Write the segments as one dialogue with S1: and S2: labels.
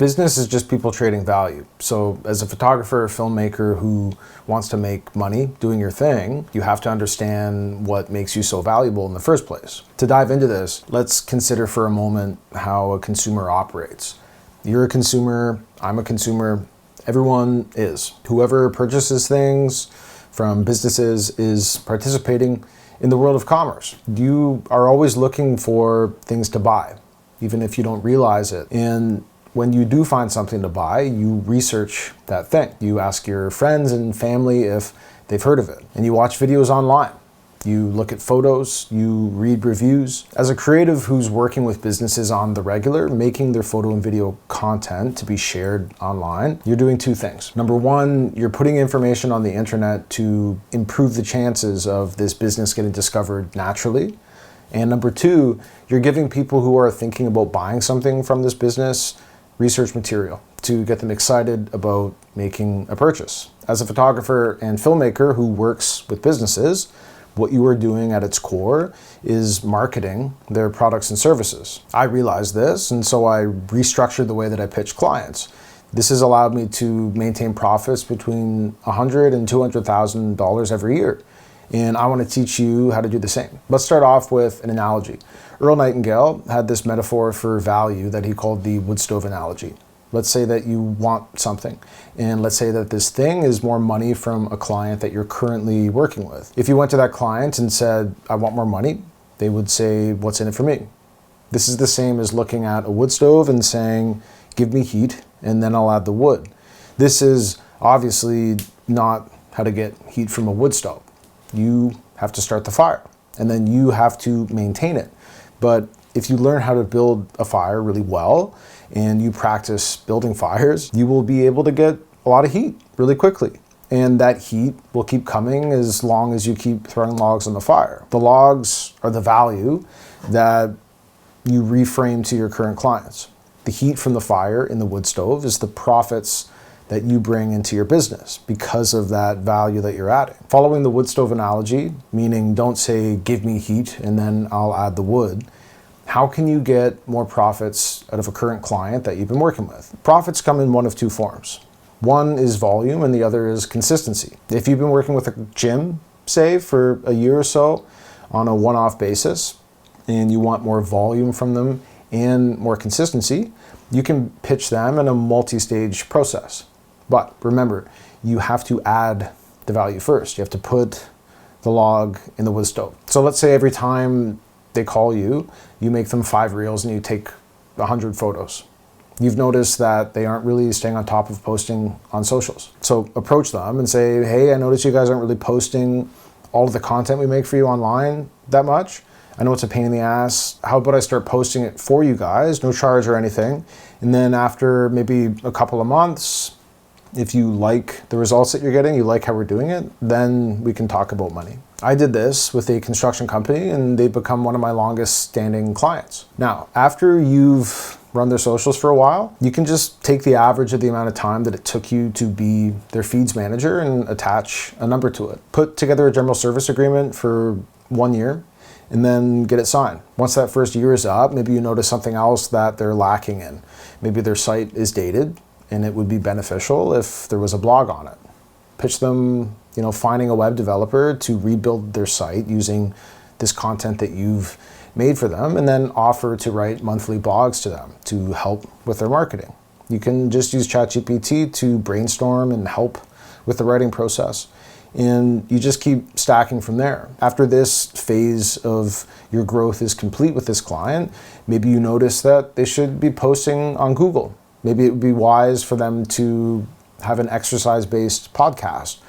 S1: Business is just people trading value. So as a photographer or filmmaker who wants to make money doing your thing, you have to understand what makes you so valuable in the first place. To dive into this, let's consider for a moment how a consumer operates. You're a consumer, I'm a consumer, everyone is. Whoever purchases things from businesses is participating in the world of commerce. You are always looking for things to buy, even if you don't realize it. And when you do find something to buy, you research that thing. You ask your friends and family if they've heard of it. And you watch videos online. You look at photos, you read reviews. As a creative who's working with businesses on the regular, making their photo and video content to be shared online, you're doing two things. Number one, you're putting information on the internet to improve the chances of this business getting discovered naturally. And number two, you're giving people who are thinking about buying something from this business research material to get them excited about making a purchase. As a photographer and filmmaker who works with businesses, what you are doing at its core is marketing their products and services. I realized this, and so I restructured the way that I pitch clients. This has allowed me to maintain profits between $100,000 and $200,000 every year. And I want to teach you how to do the same. Let's start off with an analogy. Earl Nightingale had this metaphor for value that he called the wood stove analogy. Let's say that you want something, and let's say that this thing is more money from a client that you're currently working with. If you went to that client and said, I want more money, they would say, what's in it for me? This is the same as looking at a wood stove and saying, give me heat, and then I'll add the wood. This is obviously not how to get heat from a wood stove. You have to start the fire, and then you have to maintain it. But if you learn how to build a fire really well, and you practice building fires, you will be able to get a lot of heat really quickly. And that heat will keep coming as long as you keep throwing logs on the fire. The logs are the value that you reframe to your current clients. The heat from the fire in the wood stove is the profits that you bring into your business because of that value that you're adding. Following the wood stove analogy, meaning don't say, give me heat and then I'll add the wood. How can you get more profits out of a current client that you've been working with? Profits come in one of two forms. One is volume and the other is consistency. If you've been working with a gym, say, for a year or so on a one-off basis, and you want more volume from them and more consistency, you can pitch them in a multi-stage process. But remember, you have to add the value first. You have to put the log in the wood stove. So let's say every time they call you, you make them 5 reels and you take 100 photos. You've noticed that they aren't really staying on top of posting on socials. So approach them and say, hey, I noticed you guys aren't really posting all of the content we make for you online that much. I know it's a pain in the ass. How about I start posting it for you guys, no charge or anything. And then after maybe a couple of months, if you like the results that you're getting, you like how we're doing it, then we can talk about money. I did this with a construction company and they've become one of my longest standing clients. Now, after you've run their socials for a while, you can just take the average of the amount of time that it took you to be their feeds manager and attach a number to it. Put together a general service agreement for 1 year and then get it signed. Once that first year is up, maybe you notice something else that they're lacking in. Maybe their site is dated and it would be beneficial if there was a blog on it. Pitch them, finding a web developer to rebuild their site using this content that you've made for them, and then offer to write monthly blogs to them to help with their marketing. You can just use ChatGPT to brainstorm and help with the writing process. And you just keep stacking from there. After this phase of your growth is complete with this client, maybe you notice that they should be posting on Google. Maybe it would be wise for them to have an exercise-based podcast.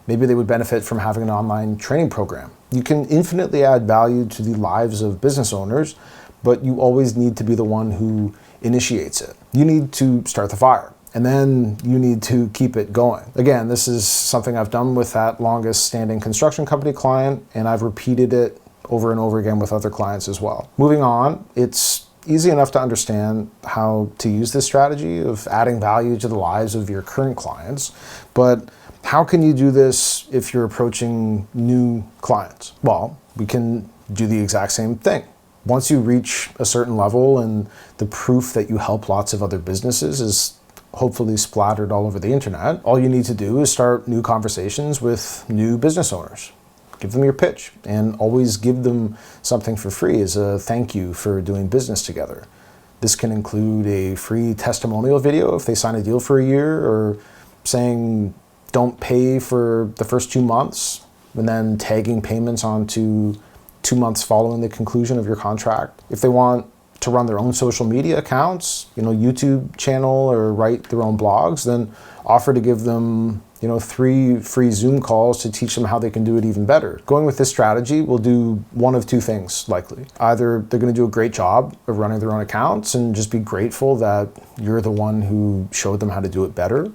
S1: Maybe they would benefit from having an online training program. You can infinitely add value to the lives of business owners, but you always need to be the one who initiates it. You need to start the fire, and then you need to keep it going. Again, this is something I've done with that longest standing construction company client, and I've repeated it over and over again with other clients as well. Moving on, it's easy enough to understand how to use this strategy of adding value to the lives of your current clients, but how can you do this if you're approaching new clients? Well, we can do the exact same thing. Once you reach a certain level and the proof that you help lots of other businesses is hopefully splattered all over the internet, all you need to do is start new conversations with new business owners. Give them your pitch and always give them something for free as a thank you for doing business together. This can include a free testimonial video if they sign a deal for a year, or saying don't pay for the first 2 months and then tagging payments onto 2 months following the conclusion of your contract. If they want to run their own social media accounts, YouTube channel, or write their own blogs, then offer to give them 3 free Zoom calls to teach them how they can do it even better. Going with this strategy will do one of 2 things likely. Either they're going to do a great job of running their own accounts and just be grateful that you're the one who showed them how to do it better,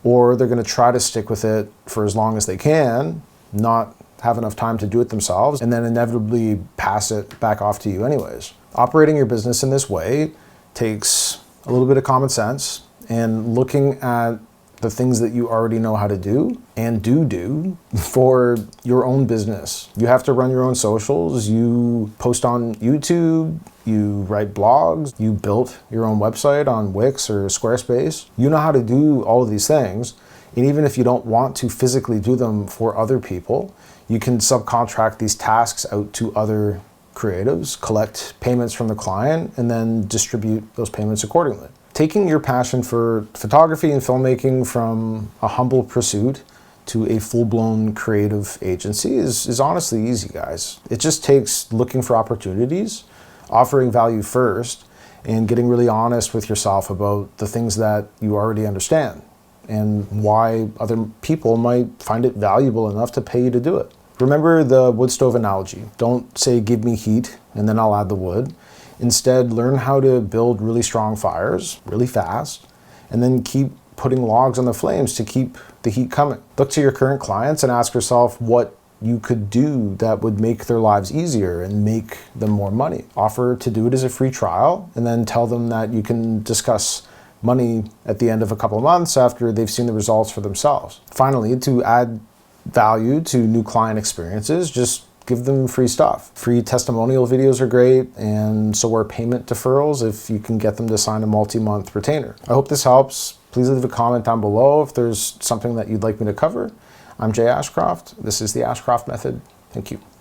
S1: or they're going to try to stick with it for as long as they can, not have enough time to do it themselves, and then inevitably pass it back off to you anyways. Operating your business in this way takes a little bit of common sense and looking at the things that you already know how to do and do for your own business. You have to run your own socials, you post on YouTube, you write blogs, you built your own website on Wix or Squarespace. You know how to do all of these things, and even if you don't want to physically do them for other people, you can subcontract these tasks out to other creatives, collect payments from the client, and then distribute those payments accordingly. Taking your passion for photography and filmmaking from a humble pursuit to a full-blown creative agency is honestly easy, guys. It just takes looking for opportunities, offering value first, and getting really honest with yourself about the things that you already understand and why other people might find it valuable enough to pay you to do it. Remember the wood stove analogy. Don't say, give me heat, and then I'll add the wood. Instead, learn how to build really strong fires really fast, and then keep putting logs on the flames to keep the heat coming. Look to your current clients and ask yourself what you could do that would make their lives easier and make them more money. Offer to do it as a free trial, and then tell them that you can discuss money at the end of a couple of months after they've seen the results for themselves. Finally, to add value to new client experiences, just give them free stuff. Free testimonial videos are great, and so are payment deferrals if you can get them to sign a multi-month retainer. I hope this helps. Please leave a comment down below if there's something that you'd like me to cover. I'm Jay Ashcroft. This is the Ashcroft Method. Thank you.